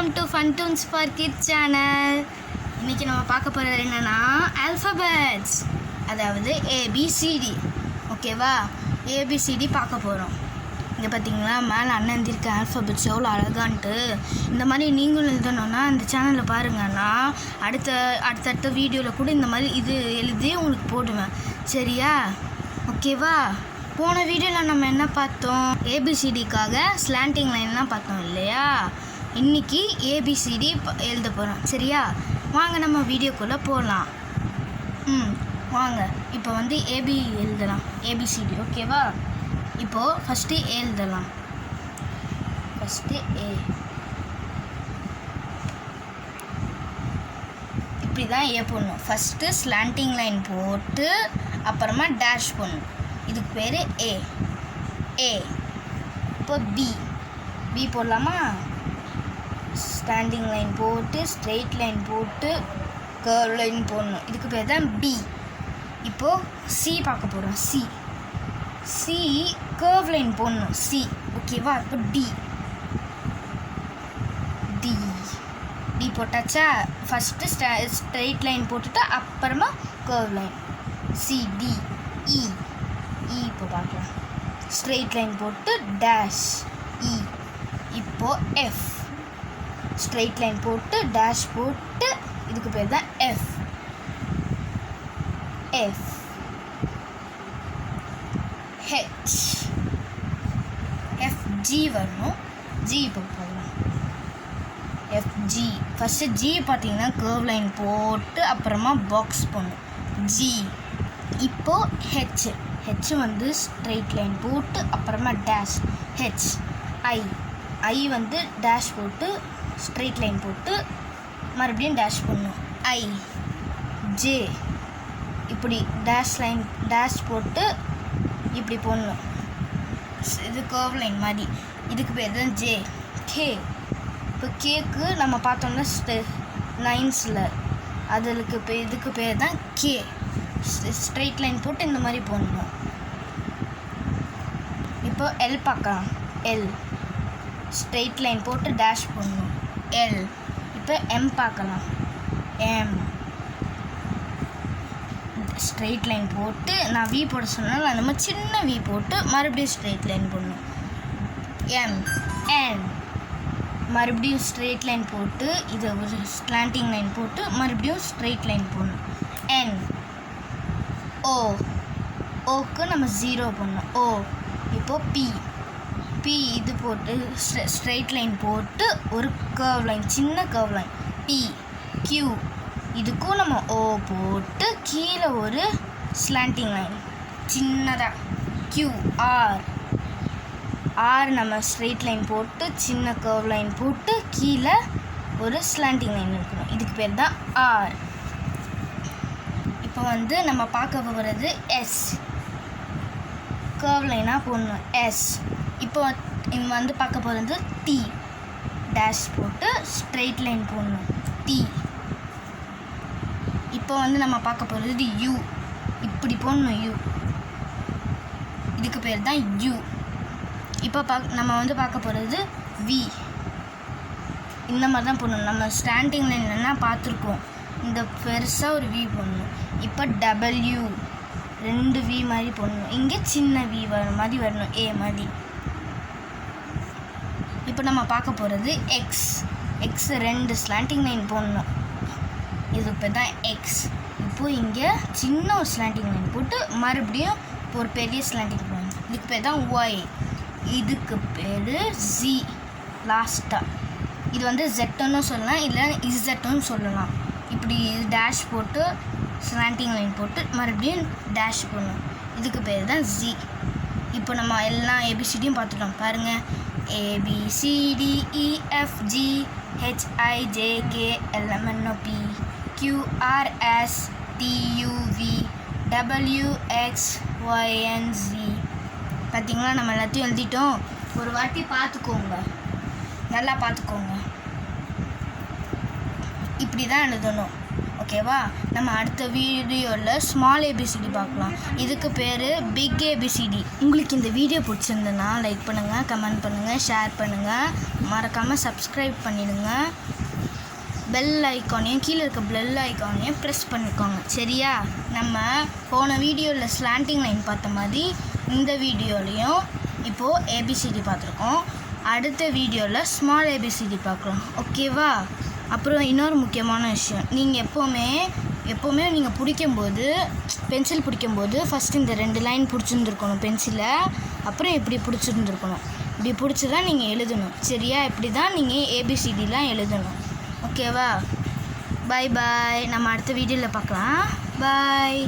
Welcome to fun tunes for kids channel. இன்றைக்கி நம்ம பார்க்க போகிறது என்னென்னா ஆல்ஃபபெட்ஸ், அதாவது ஏபிசிடி. ஓகேவா, ஏபிசிடி பார்க்க போகிறோம். இங்கே பார்த்தீங்களா மேலே அண்ணன் எழுதியிருக்க ஆல்ஃபபெட்ஸ் எவ்வளோ அழகான்ட்டு. இந்த மாதிரி நீங்களும் எழுதணுன்னா இந்த சேனலில் பாருங்கன்னா அடுத்தடுத்த வீடியோவில் கூட இந்த மாதிரி இது எழுதி உங்களுக்கு போடுவேன். சரியா? ஓகேவா? போன வீடியோவில் நம்ம என்ன பார்த்தோம்? ஏபிசிடிக்காக ஸ்லாண்டிங் லைன்லாம் பார்த்தோம் இல்லையா? இன்றைக்கி ஏபிசிடி எழுத போகிறோம். சரியா? வாங்க நம்ம வீடியோக்குள்ளே போகலாம். வாங்க. இப்போ ஏபி எழுதலாம், ஏபிசிடி. ஓகேவா? இப்போது ஃபஸ்ட்டு எழுதலாம். First A. இப்படி தான் ஏ போடணும். ஃபஸ்ட்டு ஸ்லாண்டிங் லைன் போட்டு அப்புறமா டேஷ் போடணும். இதுக்கு பேர் ஏ. ஏ. இப்போ பி போடலாமா? ஸ்டாண்டிங் லைன் போட்டு ஸ்ட்ரெயிட் லைன் போட்டு கர்வ் லைன் போடணும். இதுக்கு பேர் தான் பி. இப்போது சி பார்க்க போகிறோம். சி கர்வ் லைன் போடணும். சி. ஓகேவா? இப்போ டி போட்டாச்சா? ஃபஸ்ட்டு ஸ்ட்ரெயிட் லைன் போட்டுட்டு அப்புறமா கர்வ் லைன். சி. டி. இ. இப்போ பார்க்கலாம். ஸ்ட்ரெயிட் லைன் போட்டு டேஷ். இ. இப்போது எஃப். ஸ்ட்ரெயிட் லைன் போட்டு டேஷ் போட்டு இதுக்கு பேர் தான் எஃப். ஹெச். எஃப்ஜி வரணும். ஜி இப்போ போகலாம். எஃப்ஜி. ஃபஸ்ட்டு ஜி பார்த்தீங்கன்னா கர்வ் லைன் போட்டு அப்புறமா பாக்ஸ் போடணும். ஜி. இப்போது ஹெச் ஸ்ட்ரெயிட் லைன் போட்டு அப்புறமா டேஷ். ஹெச். ஐ டேஷ் போட்டு ஸ்ட்ரெயிட் லைன் போட்டு மறுபடியும் டேஷ் பண்ணணும். ஐ. ஜே. இப்படி டேஷ் போட்டு இப்படி போடணும். இது கர்வ் லைன் மாதிரி. இதுக்கு பேர் தான் ஜே. கே. இப்போ கேக்கு நம்ம பார்த்தோம்னா லைன்ஸில் இதுக்கு பேர் தான் கே. ஸ்ட்ரெயிட் லைன் போட்டு இந்த மாதிரி போடணும். இப்போ எல் பார்க்கலாம். எல். ஸ்ட்ரெயிட் லைன் போட்டு டேஷ் போடணும். எல். இப்போ எம் பார்க்கலாம். எம். ஸ்ட்ரெயிட் லைன் போட்டு நான் வி போட சொன்னால் அந்த மாதிரி சின்ன வி போட்டு மறுபடியும் ஸ்ட்ரெயிட் லைன் போடணும். எம். என். மறுபடியும் ஸ்ட்ரெயிட் லைன் போட்டு இது ஒரு ஸ்லாண்டிங் லைன் போட்டு மறுபடியும் ஸ்ட்ரெயிட் லைன் போடணும். என். ஓக்கு நம்ம 0 போடணும். ஓ. இப்போது பி இது போட்டு ஸ்ட்ரெயிட் லைன் போட்டு ஒரு கர்வ் லைன், சின்ன கர்வ் லைன். பி. கியூ. இதுக்கும் நம்ம ஓ போட்டு கீழே ஒரு ஸ்லாண்டிங் லைன் சின்னதாக. கியூ. ஆர் நம்ம ஸ்ட்ரெயிட் லைன் போட்டு சின்ன கர்வ் லைன் போட்டு கீழே ஒரு ஸ்லாண்டிங் லைன் இருக்கணும். இதுக்கு பேர் தான் ஆர். இப்போ நம்ம பார்க்க போகிறது எஸ். கர்வ் லைனாக போடணும். எஸ். இப்போ பார்க்க போகிறது டி. டேஷ் போட்டு ஸ்ட்ரெயிட் லைன் போடணும். டி. இப்போ நம்ம பார்க்க போகிறது யூ. இப்படி போடணும். யூ. இதுக்கு பேர் தான் யூ. இப்போ நம்ம பார்க்க போகிறது வி. இந்த மாதிரி தான் போடணும். நம்ம ஸ்டாண்டிங் லைன்லாம் பார்த்துருக்கோம். இந்த பெருசாக ஒரு வி போடணும். இப்போ டபிள்யூ. 2 வி மாதிரி போடணும். இங்கே சின்ன வி மாதிரி வரணும். ஏ மாதிரி. இப்போ நம்ம பார்க்க போகிறது எக்ஸ். 2 ஸ்லாண்டிங் லைன் போடணும். இதுக்கு பேர் தான் எக்ஸ். இப்போது இங்கே சின்ன ஒரு ஸ்லாண்டிங் லைன் போட்டு மறுபடியும் ஒரு பெரிய ஸ்லாண்டிங் போடணும். இதுக்கு பேர் தான் ஒய். இதுக்கு பேர் ஜி லாஸ்ட்டாக. இது ஜெட்டுன்னு சொல்லலாம், இல்லை இசட்டுன்னு சொல்லலாம். இப்படி டேஷ் போட்டு ஸ்லாண்டிங் லைன் போட்டு மறுபடியும் டேஷ் போடணும். இதுக்கு பேர் தான் ஜி. இப்போ நம்ம எல்லா ஏபிசிடியும் பார்த்துட்டோம். பாருங்கள். ABCDEFG HIJK LMNOP QRS TUV WXYZ. பார்த்தீங்களா? நம்ம எல்லாத்தையும் எழுதிட்டோம். ஒரு வாட்டி பார்த்துக்கோங்க, நல்லா பார்த்துக்கோங்க. இப்படி தான் எழுதணும். ஓகே. ஓகேவா? நம்ம அடுத்த வீடியோவில் ஸ்மால் ஏபிசிடி பார்க்கலாம். இதுக்கு பேர் பிக் ஏபிசிடி. உங்களுக்கு இந்த வீடியோ பிடிச்சிருந்ததுன்னா லைக் பண்ணுங்கள், கமெண்ட் பண்ணுங்கள், ஷேர் பண்ணுங்கள், மறக்காமல் சப்ஸ்கிரைப் பண்ணிடுங்க. பெல் ஐக்கானையும் கீழே இருக்க பெல் ஐக்கானையும் ப்ரெஸ் பண்ணிக்கோங்க. சரியா? நம்ம போன வீடியோவில் ஸ்லாண்டிங் லைன் பார்த்த மாதிரி இந்த வீடியோலையும் இப்போது ஏபிசிடி பார்த்துருக்கோம். அடுத்த வீடியோவில் ஸ்மால் ஏபிசிடி பார்க்கலாம். ஓகேவா? அப்புறம் இன்னொரு முக்கியமான விஷயம், நீங்கள் எப்போவுமே நீங்கள் பிடிக்கும்போது பென்சில் பிடிக்கும்போது ஃபஸ்ட்டு இந்த 2 லைன் பிடிச்சிருந்துருக்கணும் பென்சிலை. அப்புறம் இப்படி பிடிச்சிருந்துருக்கணும். இப்படி பிடிச்சி தான் நீங்கள் எழுதணும். சரியா? இப்படி தான் நீங்கள் ஏபிசிடிலாம் எழுதணும். ஓகேவா? பாய் பாய். நம்ம அடுத்த வீடியோவில் பார்க்கலாம். பாய்.